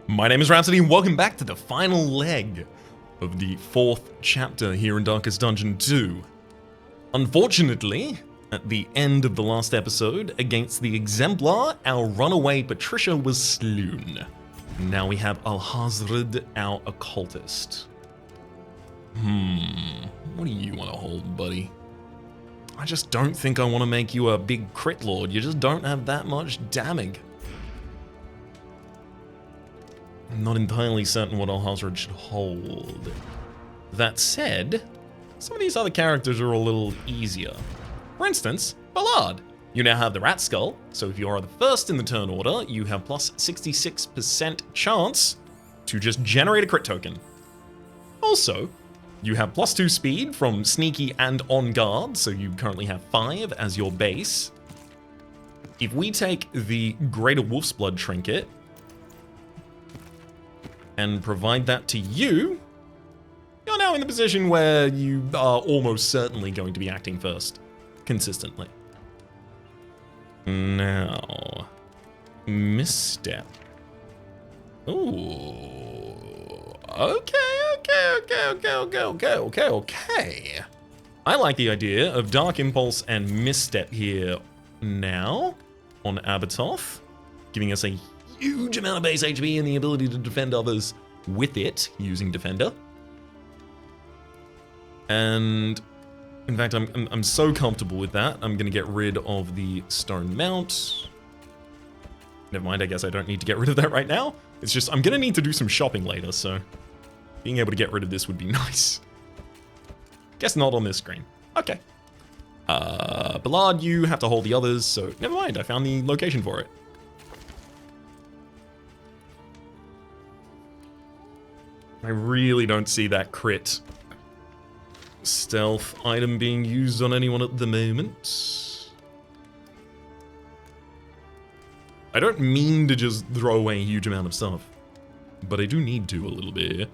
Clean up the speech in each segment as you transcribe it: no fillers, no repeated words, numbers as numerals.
My name is Rhapsody and welcome back to the final leg of the 4th chapter here in Darkest Dungeon 2. Unfortunately, at the end of the last episode, against the Exemplar, our runaway Patricia was slain. Now we have Alhazred, our occultist. What do you want to hold, buddy? I just don't think I want to make you a big crit lord. You just don't have that much damage. I'm not entirely certain what Alhazred should hold. That said, some of these other characters are a little easier. For instance, Ballard. You now have the Rat Skull, so if you are the first in the turn order, you have plus 66% chance to just generate a crit token. Also, you have plus 2 speed from Sneaky and On Guard, so you currently have 5 as your base. If we take the Greater Wolf's Blood Trinket and provide that to you, you're now in the position where you are almost certainly going to be acting first, consistently. Now, misstep. Ooh, okay. I like the idea of Dark Impulse and Misstep here now on Abattoth, giving us a huge amount of base HP and the ability to defend others with it using Defender. And in fact, I'm so comfortable with that, I'm going to get rid of the Stone Mount. Never mind, I guess I don't need to get rid of that right now. It's just I'm going to need to do some shopping later, so being able to get rid of this would be nice. Guess not on this screen. Okay. Ballard, you have to hold the others, so never mind, I found the location for it. I really don't see that crit stealth item being used on anyone at the moment. I don't mean to just throw away a huge amount of stuff, but I do need to a little bit.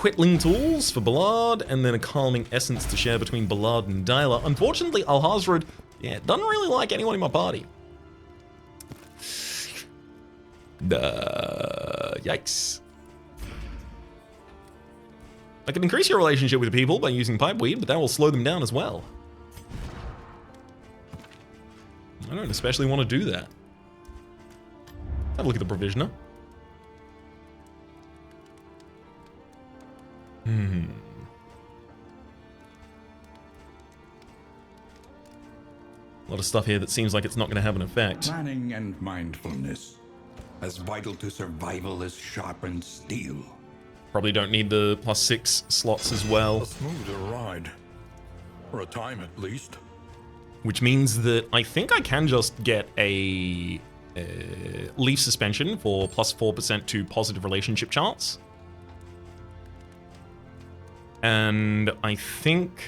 Whittling Tools for Ballard, and then a Calming Essence to share between Ballard and Dyla. Unfortunately, Alhazred, doesn't really like anyone in my party. Yikes. I can increase your relationship with people by using Pipeweed, but that will slow them down as well. I don't especially want to do that. Have a look at the Provisioner. A lot of stuff here that seems like it's not going to have an effect. Planning and mindfulness, as vital to survival as sharpened steel. Probably don't need the +6 slots as well. A smoother ride. For a time at least. Which means that I think I can just get a leaf suspension for +4% to positive relationship chance. And I think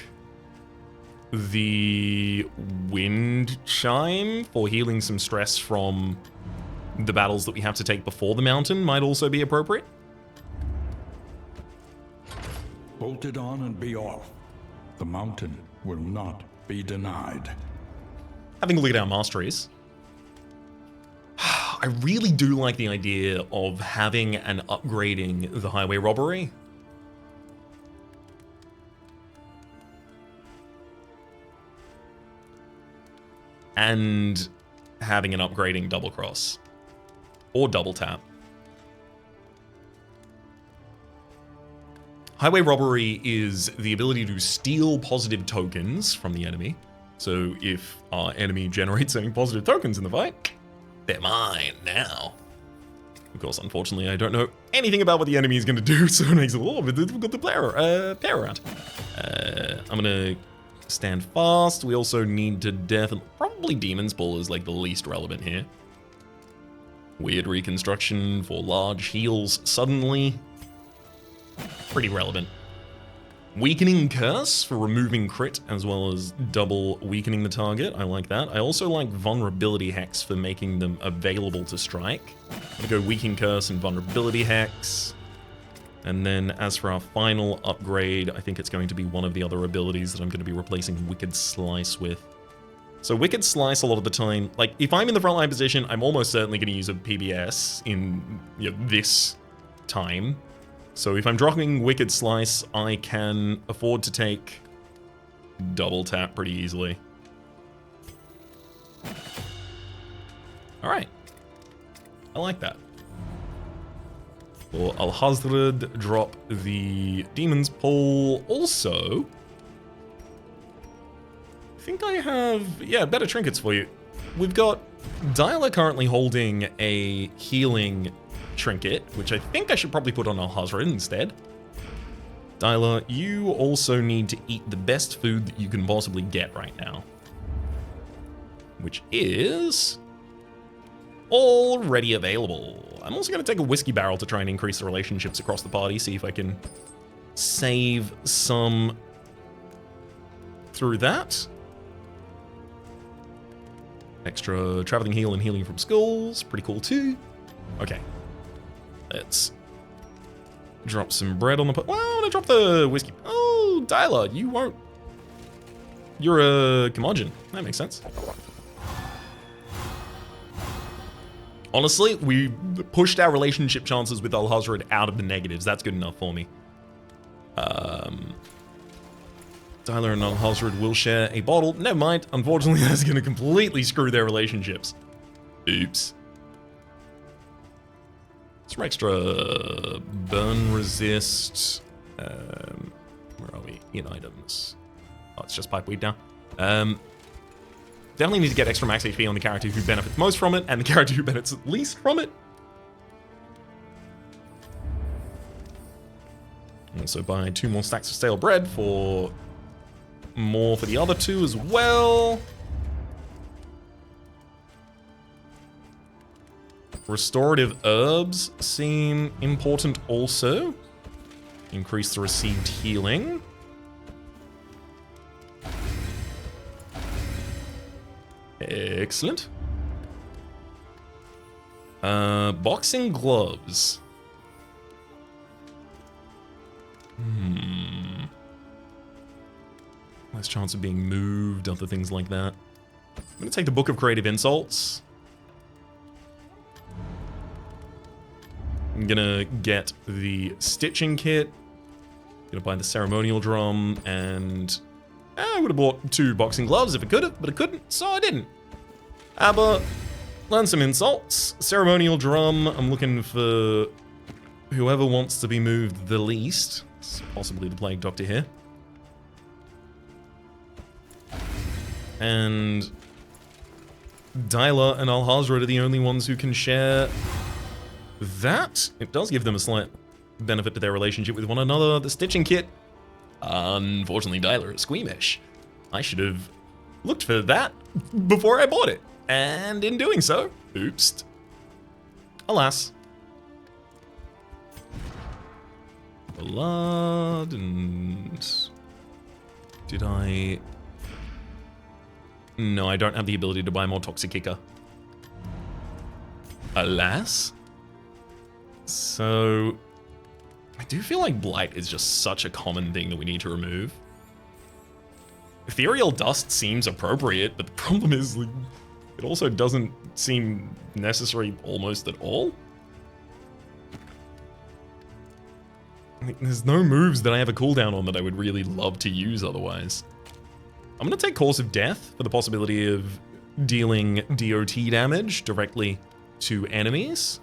the wind chime for healing some stress from the battles that we have to take before the mountain might also be appropriate. Bolt it on and be off. The mountain will not be denied. Having a look at our masteries, I really do like the idea of having and upgrading the highway robbery. And having an upgrading double cross. Or double tap. Highway robbery is the ability to steal positive tokens from the enemy. So if our enemy generates any positive tokens in the fight, they're mine now. Of course, unfortunately, I don't know anything about what the enemy is going to do, so it makes it a little bit difficult to play around. I'm going to stand fast. We also need to probably Demon's Ball is like the least relevant here. Weird reconstruction for large heals suddenly. Pretty relevant. Weakening Curse for removing crit as well as double weakening the target. I like that. I also like Vulnerability Hex for making them available to strike. I'm gonna go Weakening Curse and Vulnerability Hex. And then as for our final upgrade, I think it's going to be one of the other abilities that I'm going to be replacing Wicked Slice with. So Wicked Slice a lot of the time, like if I'm in the frontline position, I'm almost certainly going to use a PBS in this time. So if I'm dropping Wicked Slice, I can afford to take double tap pretty easily. Alright. I like that. For Alhazred, drop the Demon's Pull. Also, I think I have, yeah, better trinkets for you. We've got Dyla currently holding a healing trinket, which I think I should probably put on Alhazred instead. Dyla, you also need to eat the best food that you can possibly get right now, which is already available. I'm also going to take a whiskey barrel to try and increase the relationships across the party, see if I can save some through that. Extra traveling heal and healing from skulls, pretty cool too. Okay, let's drop some bread on the well, I'm gonna drop the whiskey. Oh, Dyla, you won't. You're a curmudgeon. That makes sense. Honestly, we pushed our relationship chances with Alhazred out of the negatives. That's good enough for me. Dyla and Alhazred will share a bottle. Never mind. Unfortunately, that's going to completely screw their relationships. Oops. Some extra burn resist. Where are we? In items. Oh, it's just pipeweed now. Definitely need to get extra max HP on the character who benefits most from it, and the character who benefits least from it. Also buy 2 more stacks of stale bread for more for the other 2 as well. Restorative herbs seem important also. Increase the received healing. Excellent. Boxing gloves. Less chance of being moved, other things like that. I'm gonna take the Book of Creative Insults. I'm gonna get the stitching kit. Gonna buy the ceremonial drum, and I would have bought 2 boxing gloves if I could have, but I couldn't, so I didn't. Aber, learn some insults. Ceremonial drum, I'm looking for whoever wants to be moved the least. It's possibly the Plague Doctor here. And Dyla and Alhazred are the only ones who can share that. It does give them a slight benefit to their relationship with one another. The stitching kit. Unfortunately, Dyla is squeamish. I should have looked for that before I bought it. And in doing so, oops. Alas. Blood and... Did I... No, I don't have the ability to buy more Toxic Kicker. Alas. So... I do feel like Blight is just such a common thing that we need to remove. Ethereal Dust seems appropriate, but the problem is, like, it also doesn't seem necessary almost at all. Like, there's no moves that I have a cooldown on that I would really love to use otherwise. I'm gonna take Course of Death for the possibility of dealing DOT damage directly to enemies.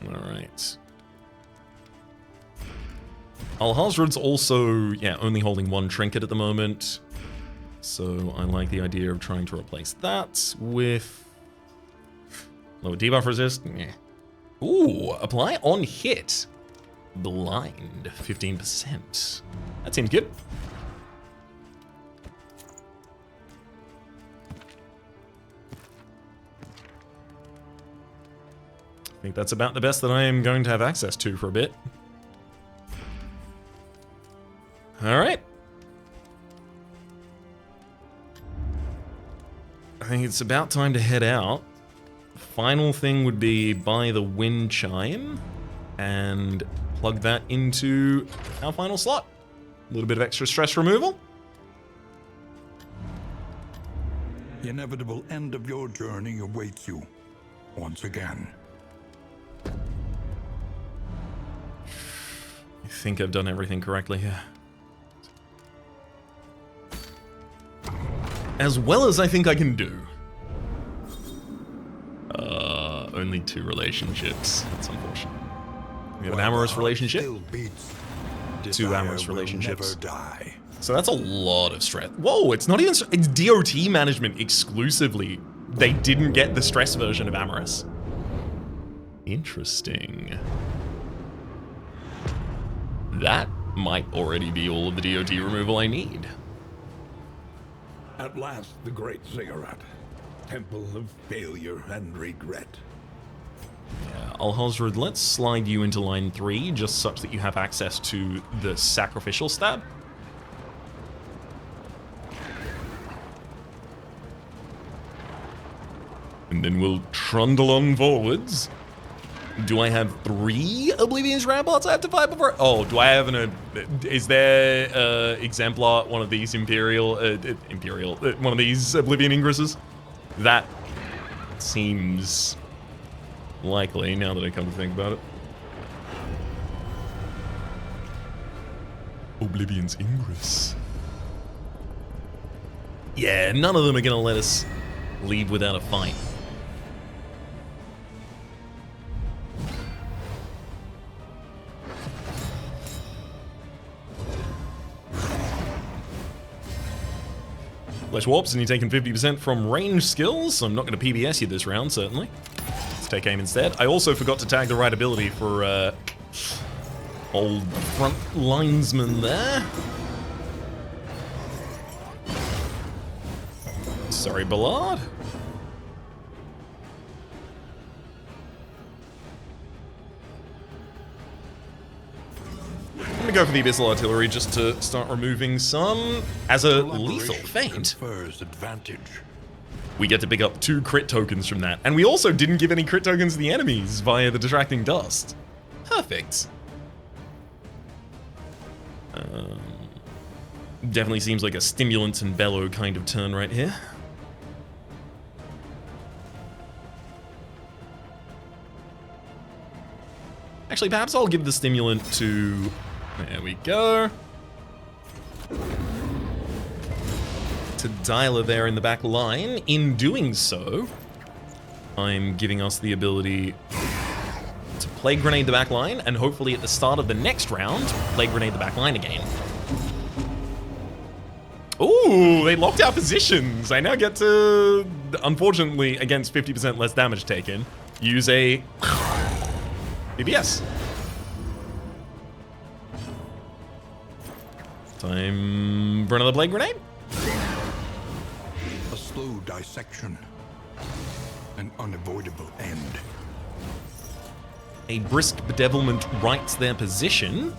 Alright. Alhazred's also, yeah, only holding 1 trinket at the moment. So I like the idea of trying to replace that with... Lower debuff resist? Yeah. Ooh, apply on hit. Blind, 15%. That seems good. I think that's about the best that I am going to have access to for a bit. Alright. I think it's about time to head out. Final thing would be buy the wind chime and plug that into our final slot. A little bit of extra stress removal. The inevitable end of your journey awaits you once again. I think I've done everything correctly here. As well as I think I can do. Only 2 relationships. That's unfortunate. We have an amorous relationship. 2 amorous relationships. So that's a lot of stress. Whoa, it's not even... It's DOT management exclusively. They didn't get the stress version of amorous. Interesting. That might already be all of the DOT removal I need. At last, the great cigarette. Temple of failure and regret. Yeah, Alhazred, let's slide you into line 3, just such that you have access to the sacrificial stab. And then we'll trundle on forwards. Do I have 3 Oblivion's Ramparts I have to fight before? Oh, do I have is there Exemplar, one of these Imperial, one of these Oblivion Ingresses? That seems likely, now that I come to think about it. Oblivion's Ingress. Yeah, none of them are gonna let us leave without a fight. Flesh warps, and you're taking 50% from range skills, so I'm not going to PBS you this round, certainly. Let's take aim instead. I also forgot to tag the right ability for old front linesman there. Sorry, Ballard. I'm gonna go for the Abyssal Artillery just to start removing some. As a lethal feint, advantage. we get to pick up 2 crit tokens from that. And we also didn't give any crit tokens to the enemies via the Distracting Dust. Perfect. Definitely seems like a Stimulants and Bellow kind of turn right here. Actually, perhaps I'll give the Stimulant to... There we go. To Dialer there in the back line. In doing so, I'm giving us the ability to Plague Grenade the back line, and hopefully at the start of the next round, Plague Grenade the back line again. Ooh, they locked our positions. I now get to, unfortunately, against 50% less damage taken, use a BBS. Time for another Plague Grenade. A slow dissection. An unavoidable end. A brisk bedevilment rights their position.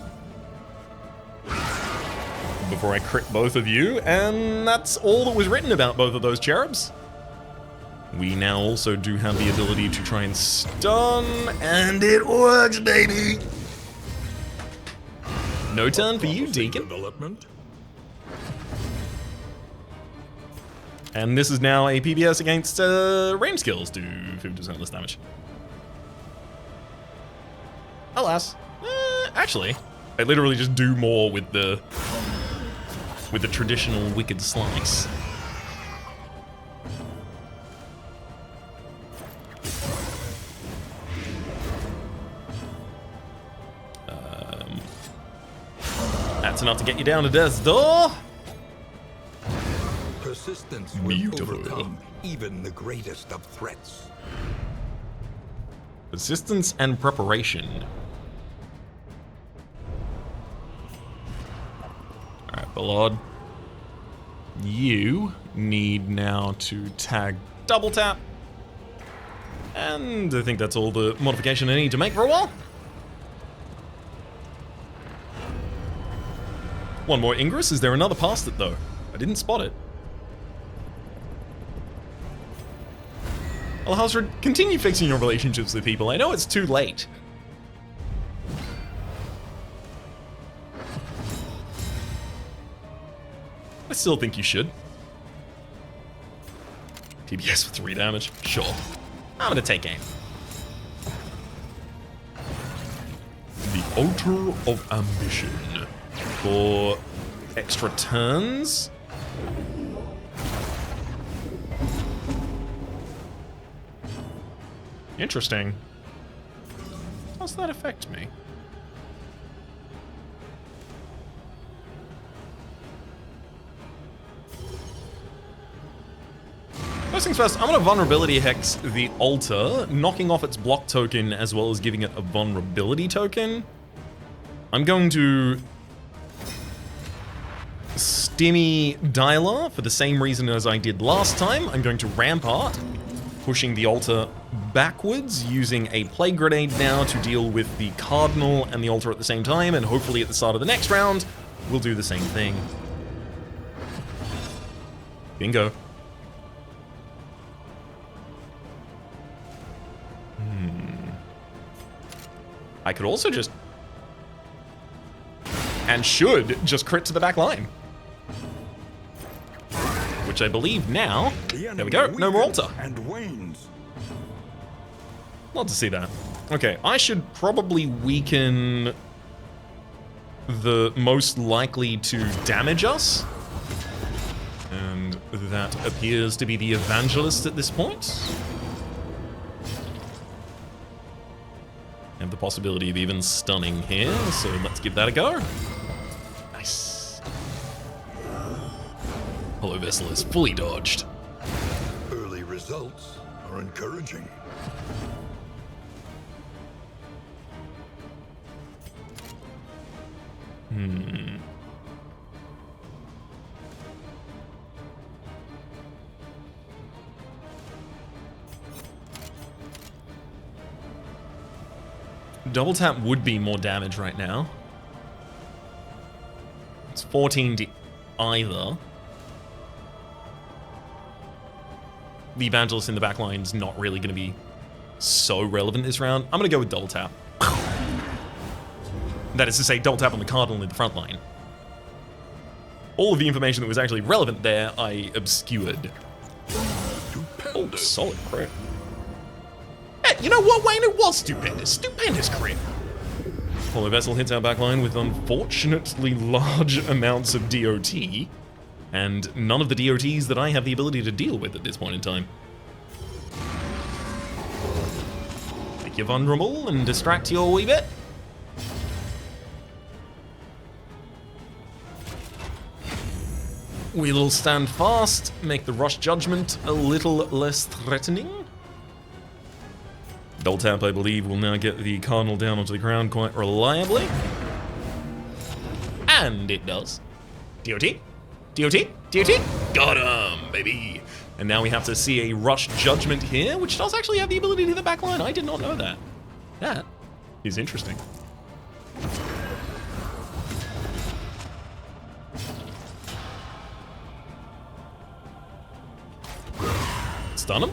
Before I crit both of you, and that's all that was written about both of those cherubs. We now also do have the ability to try and stun, and it works, baby! No turn for you, Deacon. Development. And this is now a PBS against range skills, do 50% less damage. Alas. Actually, I literally just do more with the traditional Wicked Slice. That's enough to get you down to death's door. Persistence will overcome even the greatest of threats. Persistence and preparation. Alright, Ballard. You need now to tag double tap. And I think that's all the modification I need to make for a while. One more Ingress. Is there another past it though? I didn't spot it. Alhazred, continue fixing your relationships with people. I know it's too late. I still think you should. TBS for 3 damage. Sure. I'm gonna take aim. The Altar of Ambition. For extra turns. Interesting. How does that affect me? First things first, I'm going to Vulnerability Hex the altar, knocking off its block token as well as giving it a vulnerability token. I'm going to Stimmy Dialer for the same reason as I did last time. I'm going to Rampart, pushing the altar backwards, using a Plague Grenade now to deal with the Cardinal and the altar at the same time, and hopefully at the start of the next round, we'll do the same thing. Bingo. I could also just... and should just crit to the back line. Which I believe now... there we go, no more altar. And wanes. Love to see that. Okay, I should probably weaken the most likely to damage us. And that appears to be the Evangelist at this point. Have the possibility of even stunning here, so let's give that a go. Nice. Hollow Vessel is fully dodged. Early results are encouraging. Double tap would be more damage right now. It's 14 to either. The Evangelist in the back line is not really going to be so relevant this round. I'm going to go with double tap. That is to say, double tap on the Cardinal in the front line. All of the information that was actually relevant there, I obscured. Oh, solid crit. Hey, you know what, Wayne? It was stupendous. Stupendous crit. Hollow Vessel hits our backline with unfortunately large amounts of DOT, and none of the DOTs that I have the ability to deal with at this point in time. Make you vulnerable and distract you a wee bit. We'll stand fast, make the Rush Judgment a little less threatening. Double tap, I believe, will now get the Cardinal down onto the ground quite reliably. And it does. DOT, DOT, DOT, got him, baby. And now we have to see a Rush Judgment here, which does actually have the ability to hit the back line. I did not know that. That is interesting. Stun him?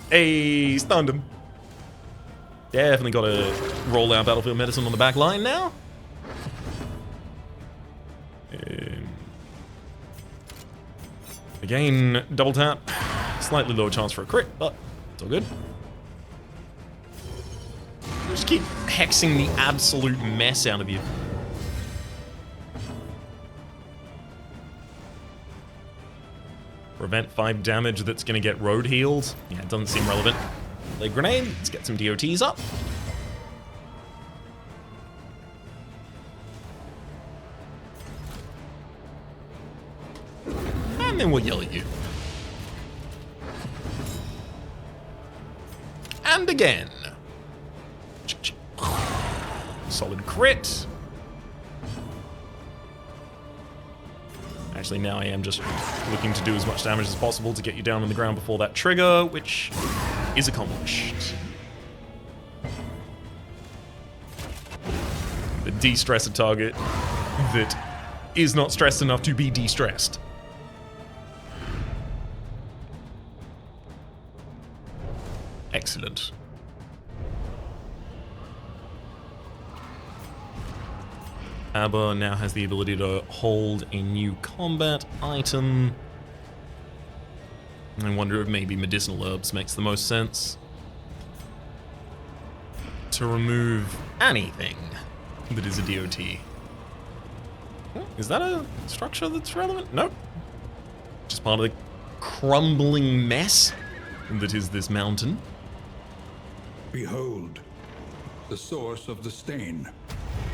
Hey, stunned him. Definitely got to roll out Battlefield Medicine on the back line now. Again, double tap. Slightly lower chance for a crit, but it's all good. Just keep hexing the absolute mess out of you. Prevent 5 damage that's going to get road healed. Yeah, it doesn't seem relevant. Plague Grenade, let's get some DOTs up. And then we'll yell at you. And again. Solid crit. Actually, now I am just looking to do as much damage as possible to get you down on the ground before that trigger, which is accomplished. The de-stress a target that is not stressed enough to be de-stressed. Excellent. Abba now has the ability to hold a new combat item. I wonder if maybe medicinal herbs makes the most sense. To remove anything that is a DOT. Is that a structure that's relevant? Nope. Just part of the crumbling mess that is this mountain. Behold, the source of the stain,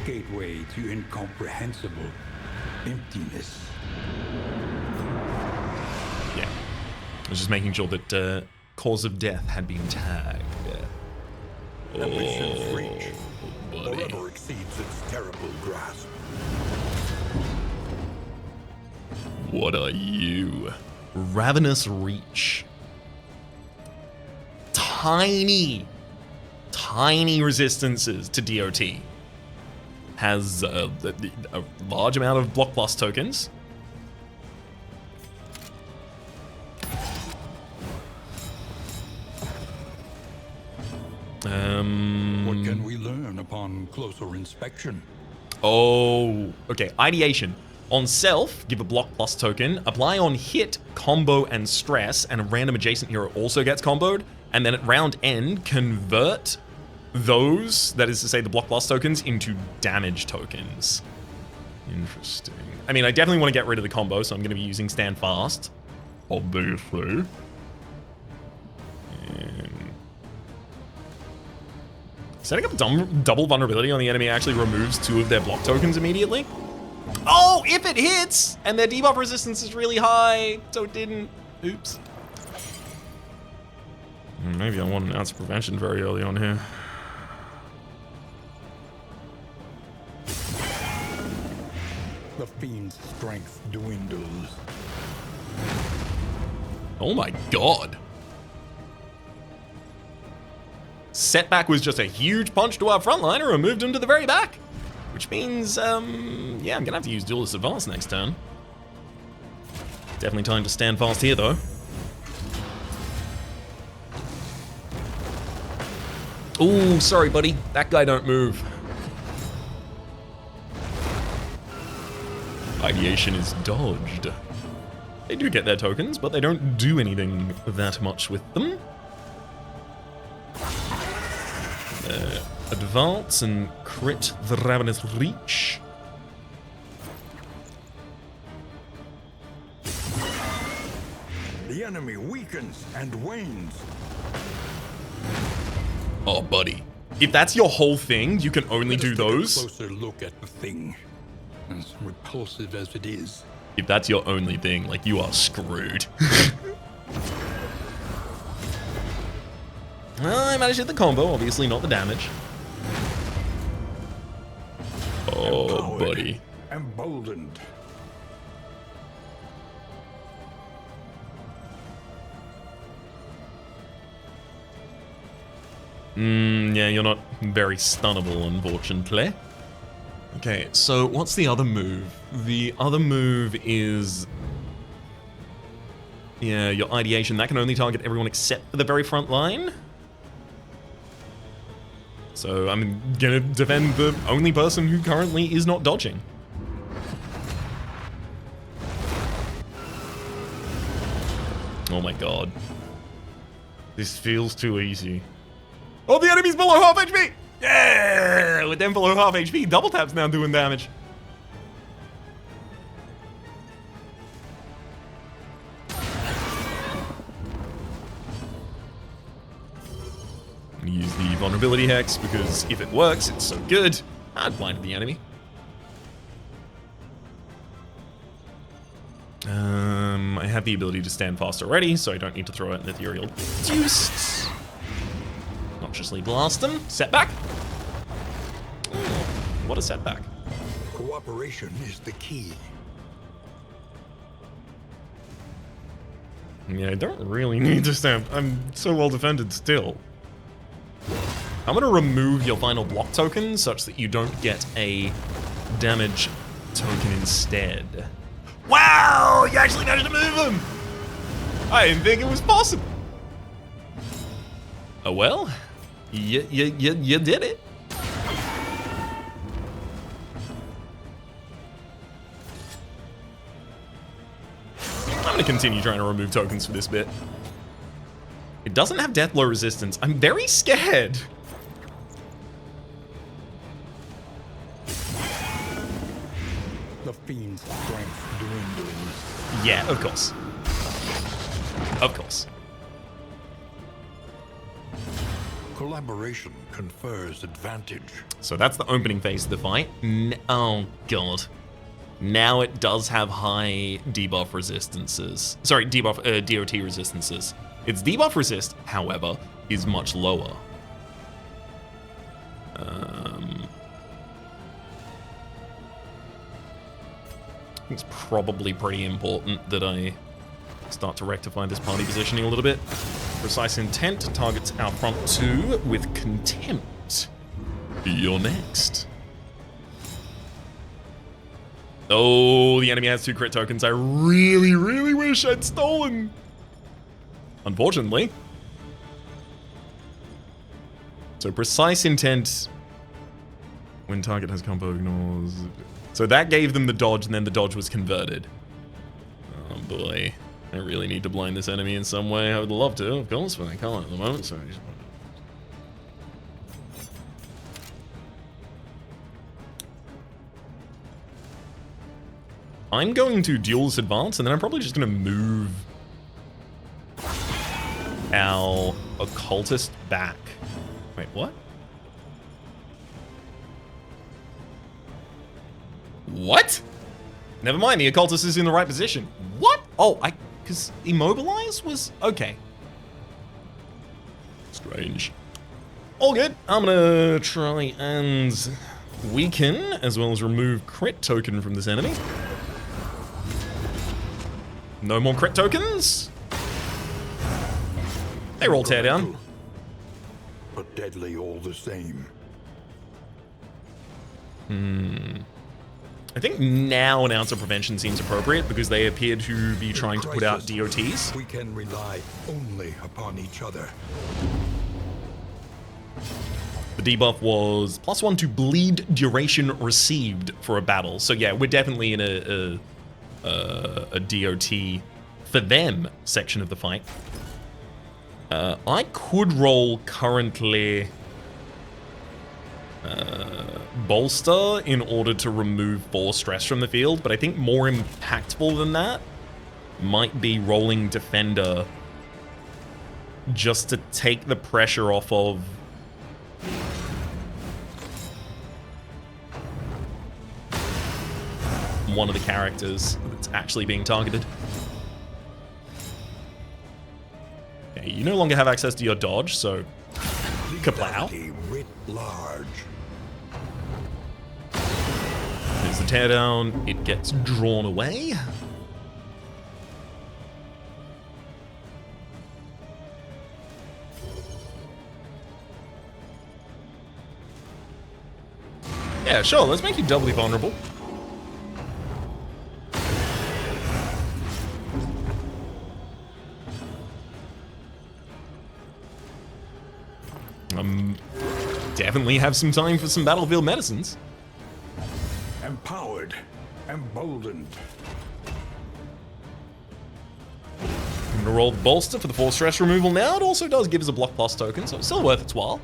gateway to incomprehensible emptiness. Yeah. I was just making sure that cause of death had been tagged. Ambition's reach buddy. forever exceeds its terrible grasp. What are you? Ravenous reach. Tiny resistances to DOT. Has a large amount of block plus tokens. What can we learn upon closer inspection? Oh, okay. Ideation. On self, give a block plus token. Apply on hit, combo, and stress, and a random adjacent hero also gets comboed. And then at round end, convert those, that is to say the block plus tokens, into damage tokens. Interesting. I mean, I definitely want to get rid of the combo, so I'm going to be using Stand Fast. Obviously. Setting up double vulnerability on the enemy actually removes 2 of their block tokens immediately. Oh, if it hits! And their debuff resistance is really high, so it didn't. Oops. Maybe I want an ounce of prevention very early on here. The fiend's strength dwindles. Oh my god. Setback was just a huge punch to our frontliner and moved him to the very back. Which means, yeah, I'm gonna have to use Duelist Advance next turn. Definitely time to stand fast here, though. Ooh, sorry, buddy. That guy don't move. Ideation is dodged. They do get their tokens, but they don't do anything that much with them. Advance and crit the Ravenous Reach. The enemy weakens and wanes. Oh, buddy. If that's your whole thing, you can only Let us do take those. A closer look at the thing, as repulsive as it is. If that's your only thing, like, you are screwed. Well, I managed to hit the combo, obviously not the damage. Oh, Empowered, buddy. Emboldened. Yeah, you're not very stunnable, unfortunately. Okay, so what's the other move? The other move is... yeah, your ideation. That can only target everyone except for the very front line. So I'm gonna defend the only person who currently is not dodging. Oh my god. This feels too easy. Oh, the enemy's below half HP! Yeah! With them below half HP, double tap's now doing damage. I'm gonna use the vulnerability hex because if it works, it's so good. I'd blinded the enemy. I have the ability to stand fast already, so I don't need to throw out an ethereal juice. Noxiously blast them. Setback. Oh, what a setback. Cooperation is the key. Yeah, I don't really need to stand. I'm so well defended still. I'm gonna remove your final block token such that you don't get a damage token instead. Wow! You actually managed to move him! I didn't think it was possible. Oh well, you did it. I'm gonna continue trying to remove tokens for this bit. It doesn't have death blow resistance. I'm very scared. The fiend's strength dwindling. Yeah, of course. Of course. Collaboration confers advantage. So that's the opening phase of the fight. Oh, God. Now it does have high debuff resistances. Sorry, debuff, DOT resistances. Its debuff resist, however, is much lower. I think it's probably pretty important that I start to rectify this party positioning a little bit. Precise intent targets our front two with contempt. You're next. Oh, the enemy has 2 crit tokens. I really, really wish I'd stolen. Unfortunately. So precise intent when target has combo ignores. So that gave them the dodge, and then the dodge was converted. Oh boy. I really need to blind this enemy in some way. I would love to, of course, but I can't at the moment, so I just... I'm going to duelist advance, and then I'm probably just going to move our occultist back. Wait, what? What? Never mind, the occultist is in the right position. What? Oh, because immobilize was okay. Strange. All good. I'm gonna try and weaken as well as remove crit token from this enemy. No more crit tokens. They roll tear down. But deadly all the same. I think now an ounce of prevention seems appropriate because they appear to be trying to put out DOTs. We can rely only upon each other. The debuff was +1 to bleed duration received for a battle. So yeah, we're definitely in a DOT for them section of the fight. I could roll currently bolster in order to remove 4 stress from the field, but I think more impactful than that might be rolling defender just to take the pressure off of one of the characters that's actually being targeted. Okay, you no longer have access to your dodge, so kaplow. Writ large. There's the teardown. It gets drawn away. Yeah, sure. Let's make you doubly vulnerable. Definitely have some time for some battlefield medicines. Empowered. Emboldened. I'm gonna roll the bolster for the 4 stress removal now. It also does give us a block plus token, so it's still worth its while.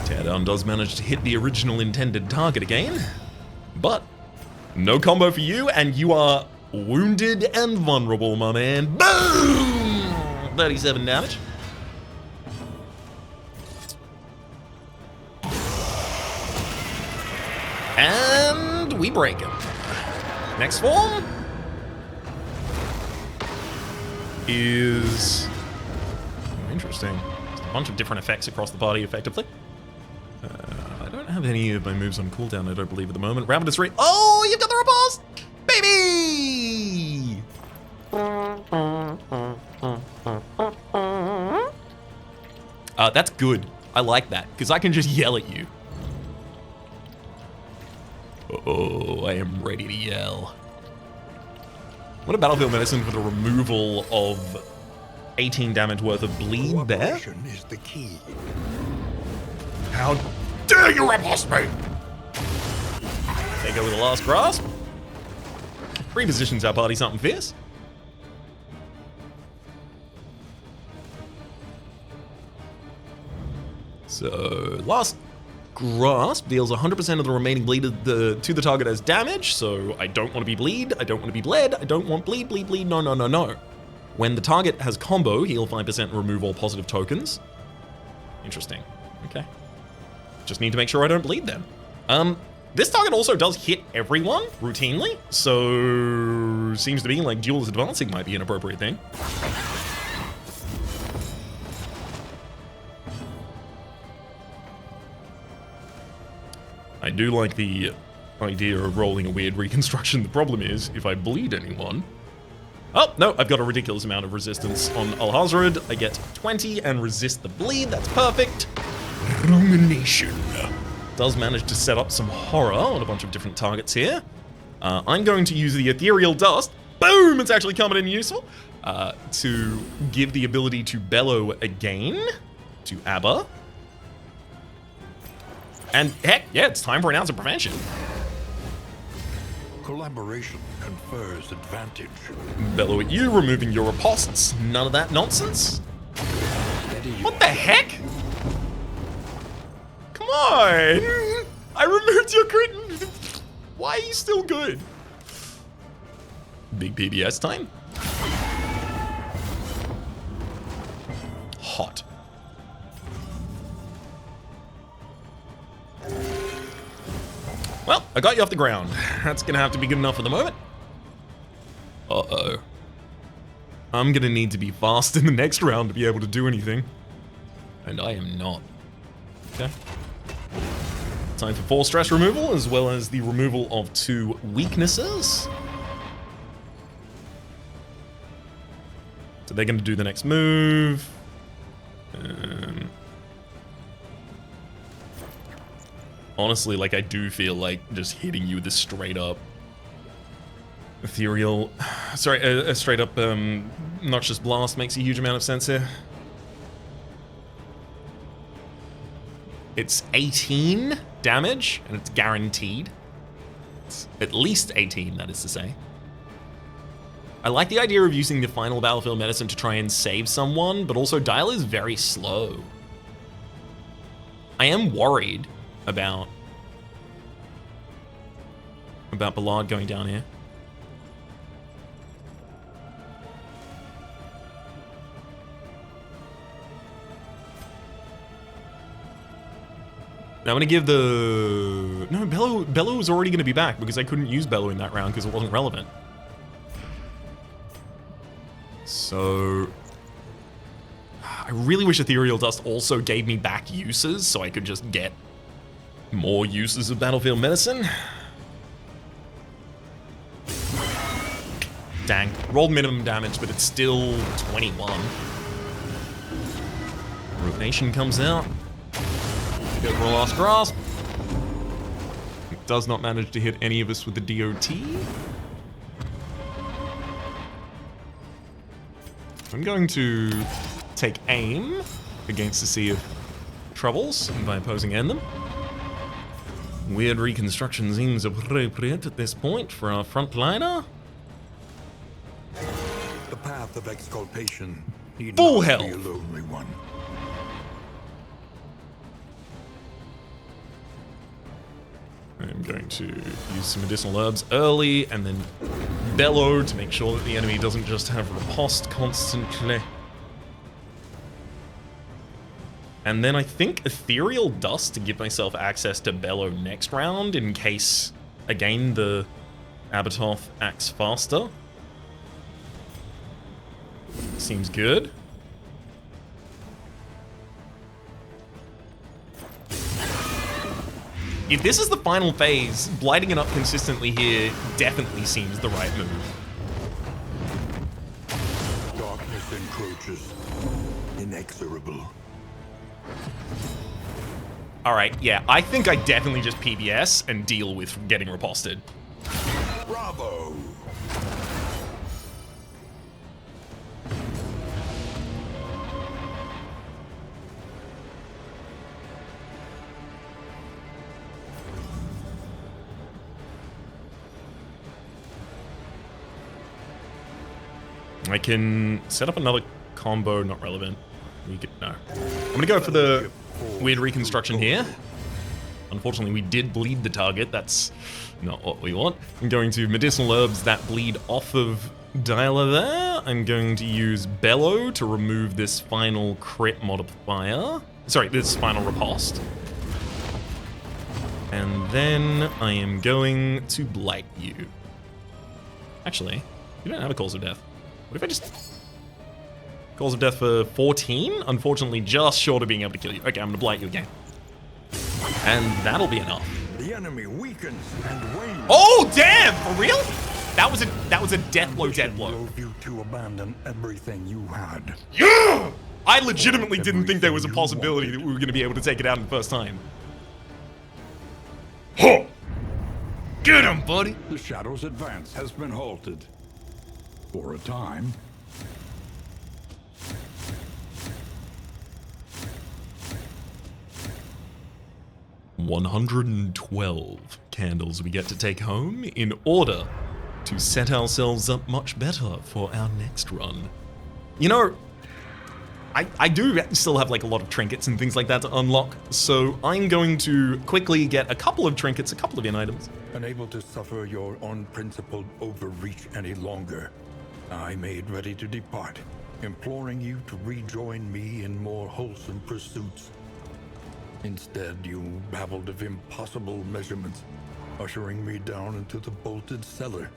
Teardown does manage to hit the original intended target again, but no combo for you, and you are wounded and vulnerable, my man. Boom! 37 damage. And we break him. Next form is interesting. Just a bunch of different effects across the party, effectively. I don't have any of my moves on cooldown, I don't believe, at the moment. Ravenous rate. Oh, you've got the repulse! Baby! That's good. I like that, because I can just yell at you. Oh, I am ready to yell. What a battlefield medicine for the removal of 18 damage worth of bleed there. Cooperation is the key. How dare you repulse me? Take over the last grasp. Repositions our party something fierce. So, last grasp deals 100% of the remaining bleed to the target as damage, so I don't want to be bleed, I don't want to be bled, I don't want bleed, no, no, no, no. When the target has combo, heal 5% and remove all positive tokens. Interesting. Okay. Just need to make sure I don't bleed then. This target also does hit everyone routinely, so seems to be like Duelist Advancing might be an appropriate thing. I do like the idea of rolling a weird reconstruction. The problem is, if I bleed anyone... Oh, no, I've got a ridiculous amount of resistance on Alhazred. I get 20 and resist the bleed. That's perfect. Rumination. Does manage to set up some horror on a bunch of different targets here. I'm going to use the Ethereal Dust. Boom! It's actually coming in useful. To give the ability to bellow again to Abba. And heck, yeah, it's time for an ounce of prevention. Collaboration confers advantage. Bellow at you, removing your ripostes. None of that nonsense. What the heck? Come on! I removed your crit. Why are you still good? Big PBS time. Hot. Well, I got you off the ground. That's gonna have to be good enough for the moment. Uh-oh. I'm gonna need to be fast in the next round to be able to do anything. And I am not. Okay. Time for 4 stress removal, as well as the removal of 2 weaknesses. So they're gonna do the next move. Honestly, like, I do feel like just hitting you with this straight up ethereal, sorry, a straight up noxious blast makes a huge amount of sense here. It's 18 damage, and it's guaranteed. It's at least 18, that is to say. I like the idea of using the final battlefield medicine to try and save someone, but also Dial is very slow. I am worried about Ballard going down here. Now I'm gonna give the... No, Bellow was already gonna be back because I couldn't use Bellow in that round because it wasn't relevant. So... I really wish Ethereal Dust also gave me back uses so I could just get more uses of Battlefield Medicine. Dang. Rolled minimum damage, but it's still 21. Rotation comes out. Go for a last grasp. It does not manage to hit any of us with the DOT. I'm going to take aim against the Sea of Troubles by opposing end them. Weird reconstruction seems appropriate at this point for our frontliner. The path of exculpation need Full not health. be a lonely one. I'm going to use some medicinal herbs early and then bellow to make sure that the enemy doesn't just have riposte constantly. And then I think Ethereal Dust to give myself access to bellow next round in case, again, the Abattoth acts faster. Seems good. If this is the final phase, blighting it up consistently here definitely seems the right move. Darkness encroaches, inexorable. Alright, yeah, I think I definitely just PBS and deal with getting riposted. Bravo! I can set up another combo, not relevant. We could, no. I'm gonna go for the weird reconstruction here. Unfortunately, we did bleed the target. That's not what we want. I'm going to medicinal herbs that bleed off of Dialer there. I'm going to use Bellow to remove this final crit modifier. Sorry, this final riposte. And then I am going to blight you. Actually, you don't have a cause of death. What if I just... Cause of death for 14? Unfortunately, just short of being able to kill you. Okay, I'm gonna blight you again. And that'll be enough. The enemy weakens and wanes. Oh, damn! For real? That was a death blow, Drove you to abandon everything you had. Yeah! I legitimately didn't think there was a possibility that we were gonna be able to take it out in the first time. Huh! Get him, buddy! The Shadow's advance has been halted. For a time. $112 candles we get to take home in order to set ourselves up much better for our next run. You know, I do still have like a lot of trinkets and things like that to unlock, so I'm going to quickly get a couple of trinkets, a couple of in-items. Unable to suffer your unprincipled overreach any longer, I made ready to depart, imploring you to rejoin me in more wholesome pursuits. Instead, you babbled of impossible measurements, ushering me down into the bolted cellar.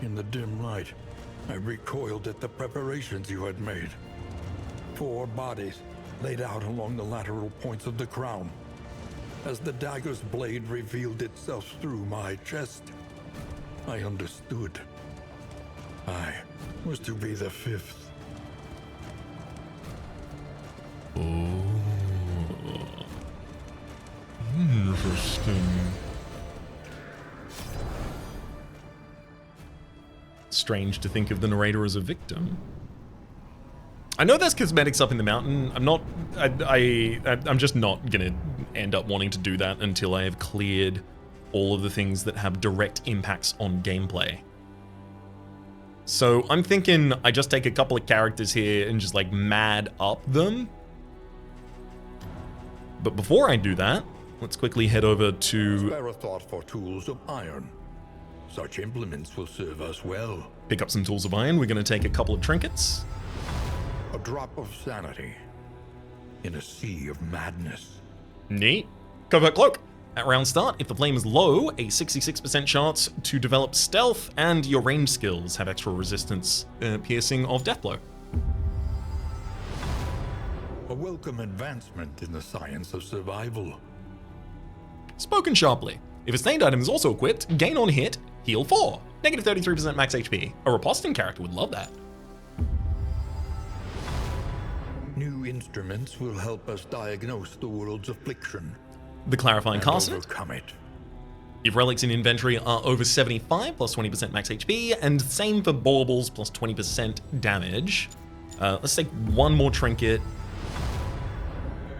In the dim light, I recoiled at the preparations you had made. 4 bodies laid out along the lateral points of the crown. As the dagger's blade revealed itself through my chest, I understood. I was to be the 5th. Oh, interesting. Strange to think of the narrator as a victim. I know there's cosmetics up in the mountain. I'm just not gonna end up wanting to do that until I have cleared all of the things that have direct impacts on gameplay. So I'm thinking I just take a couple of characters here and just like mad up them. But before I do that, let's quickly head over to... Spare a thought for tools of iron. Such implements will serve us well. Pick up some tools of iron. We're gonna take a couple of trinkets. A drop of sanity in a sea of madness. Neat. Covert cloak. At round start, if the flame is low, a 66% chance to develop stealth, and your range skills have extra resistance, piercing of deathblow. A welcome advancement in the science of survival. Spoken sharply. If a stained item is also equipped, gain on hit, heal 4. Negative 33% max HP. A riposting character would love that. New instruments will help us diagnose the world's affliction. The clarifying and casket. overcome it. If relics in inventory are over 75, plus 20% max HP, and same for baubles, plus 20% damage. Let's take one more trinket.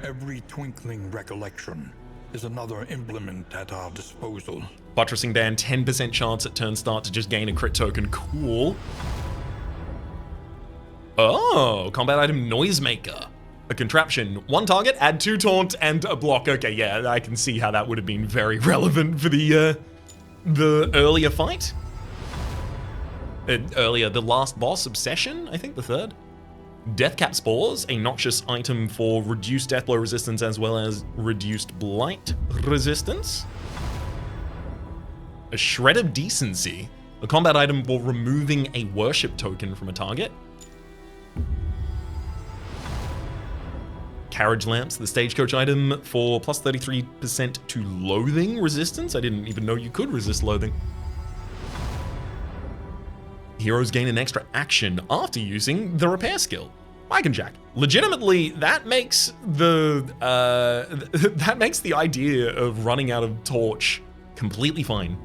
Every twinkling recollection is another implement at our disposal. Buttressing band, 10% chance at turn start to just gain a crit token. Cool. Oh, combat item Noisemaker. A contraption. 1 target, add 2 taunt, and a block. Okay, yeah, I can see how that would have been very relevant for the earlier fight. The last boss, Obsession, I think the 3rd. Deathcap Spores, a noxious item for reduced deathblow resistance as well as reduced blight resistance. A Shred of Decency, a combat item for removing a worship token from a target. Carriage Lamps, the stagecoach item for plus 33% to loathing resistance. I didn't even know you could resist loathing. Heroes gain an extra action after using the repair skill. Mike Jack. Legitimately, that makes the idea of running out of torch completely fine.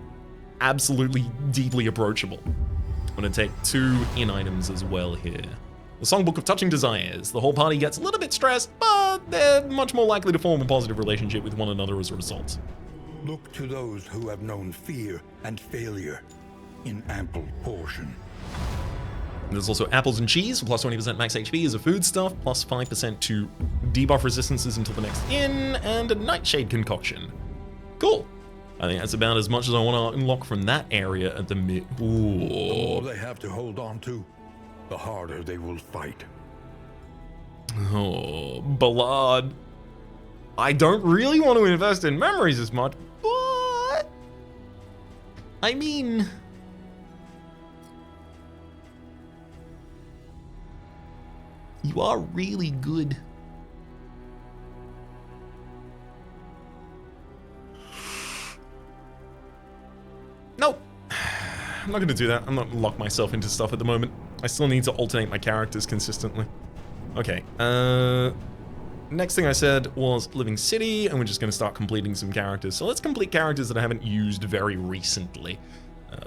Absolutely deeply approachable. I'm gonna take 2 in items as well here. The Songbook of Touching Desires. The whole party gets a little bit stressed, but they're much more likely to form a positive relationship with one another as a result. Look to those who have known fear and failure in ample portion. There's also apples and cheese for plus 20% max HP as a foodstuff, plus 5% to debuff resistances until the next inn, and a nightshade concoction. Cool. I think that's about as much as I want to unlock from that area at the mid. The more they have to hold on to, the harder they will fight. Oh, Ballard. I don't really want to invest in memories as much, but I mean, you are really good. Nope. I'm not going to do that. I'm not going to lock myself into stuff at the moment. I still need to alternate my characters consistently. Okay, next thing I said was Living City, and we're just going to start completing some characters. So let's complete characters that I haven't used very recently,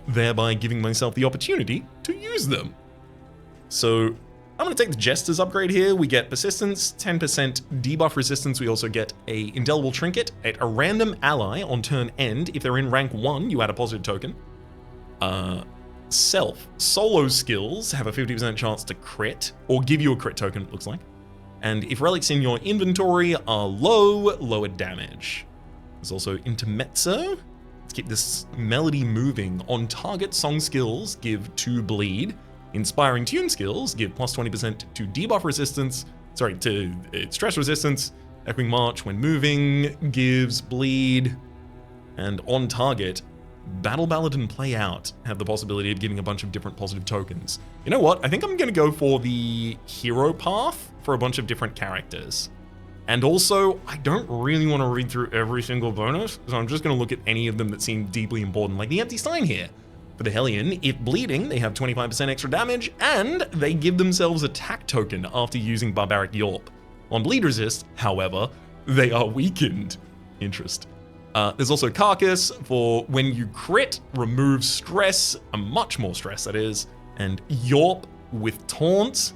thereby giving myself the opportunity to use them. So I'm going to take the Jester's upgrade here. We get Persistence, 10% debuff resistance. We also get a Indelible Trinket at a random ally on turn end. If they're in rank 1, you add a positive token. Solo skills have a 50% chance to crit, or give you a crit token, it looks like. And if relics in your inventory are low, lower damage. There's also Intermezzo. Let's keep this melody moving. On target song skills, give 2 bleed. Inspiring tune skills, give plus 20% to debuff resistance, to stress resistance. Echoing March when moving, gives bleed. And on target, Battle Ballad and Play Out have the possibility of giving a bunch of different positive tokens. You know what? I think I'm going to go for the hero path for a bunch of different characters. And also, I don't really want to read through every single bonus, so I'm just going to look at any of them that seem deeply important, like the Empty Sign here. For the Hellion, if bleeding, they have 25% extra damage, and they give themselves attack token after using Barbaric Yorp. On bleed resist, however, they are weakened. Interest. There's also Carcass for when you crit, remove stress, much more stress that is, and Yorp with Taunt.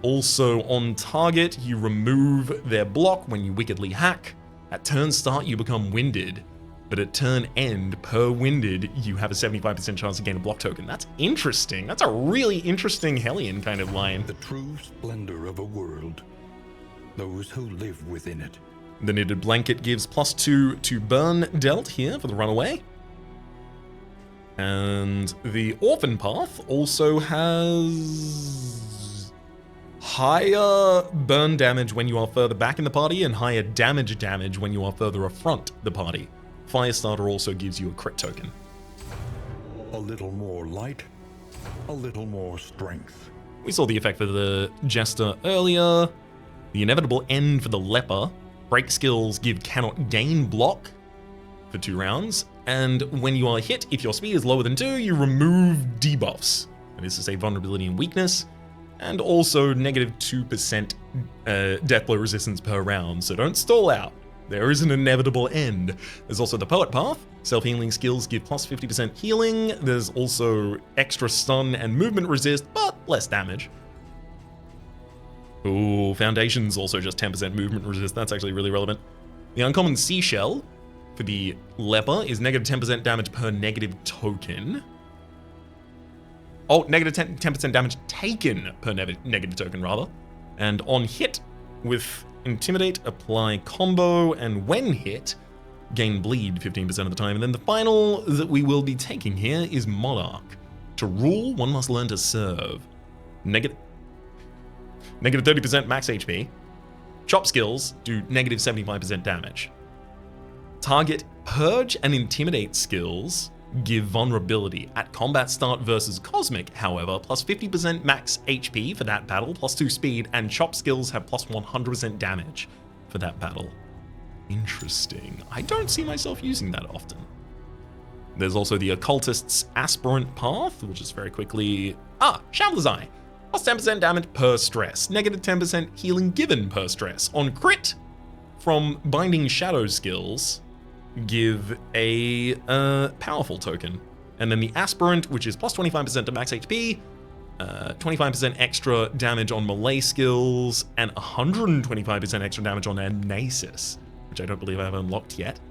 Also on target, you remove their block when you wickedly hack. At turn start, you become winded, but at turn end, per winded, you have a 75% chance to gain a block token. That's interesting. That's a really interesting Hellion kind of line. The true splendor of a world, those who live within it. The Knitted Blanket gives +2 to burn dealt here for the runaway. And the Orphan Path also has higher burn damage when you are further back in the party and higher damage when you are further affront the party. Firestarter also gives you a crit token. A little more light, a little more strength. We saw the effect for the Jester earlier. The Inevitable End for the Leper. Break skills give cannot gain block for 2 rounds. And when you are hit, if your speed is lower than 2, you remove debuffs. That is to say vulnerability and weakness. And also -2% death blow resistance per round. So don't stall out. There is an inevitable end. There's also the Poet Path. Self-healing skills give +50% healing. There's also extra stun and movement resist, but less damage. Ooh, Foundation's also just 10% movement resist. That's actually really relevant. The Uncommon Seashell for the Leper is -10% damage per negative token. Oh, -10% damage taken per negative token, rather. And on hit with Intimidate, apply combo, and when hit, gain bleed 15% of the time. And then the final that we will be taking here is Monarch. To rule, one must learn to serve. -30% max HP. Chop skills do -75% damage. Target Purge and Intimidate skills give vulnerability. At combat start versus Cosmic, however, +50% max HP for that battle, +2 speed, and chop skills have +100% damage for that battle. Interesting. I don't see myself using that often. There's also the Occultist's Aspirant Path, which is very quickly... Shambler's Eye. +10% damage per stress. -10% healing given per stress. On crit, from Binding Shadow skills, give a powerful token. And then the Aspirant, which is +25% to max HP, 25% extra damage on melee skills, and 125% extra damage on Amnesis, which I don't believe I have unlocked yet.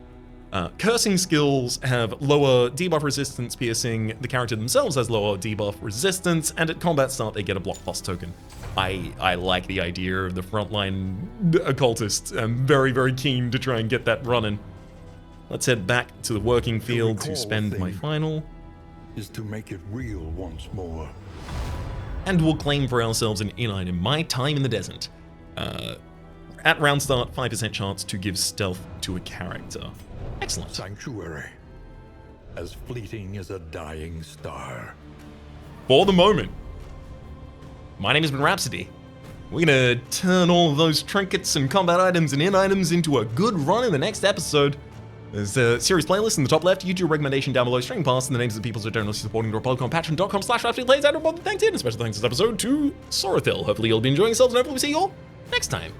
Cursing skills have lower debuff resistance piercing, the character themselves has lower debuff resistance, and at combat start they get a block plus token. I like the idea of the frontline occultist. I'm very, very keen to try and get that running. Let's head back to the working field to spend my final. Is to make it real once more. And we'll claim for ourselves an in-item, My Time in the Desert. At round start, 5% chance to give stealth to a character. Excellent. Sanctuary. As fleeting as a dying star. For the moment, my name has been Rhapsody. We're gonna turn all of those trinkets and combat items and in-items into a good run in the next episode. There's a series playlist in the top left, YouTube recommendation down below, stream pass, and the names of the people who are generously supporting the Republic on patreon.com/RhapsodyPlays, and a thanks in, a special thanks this episode to Sorathil. Hopefully you'll be enjoying yourselves, and hopefully we'll see you all next time.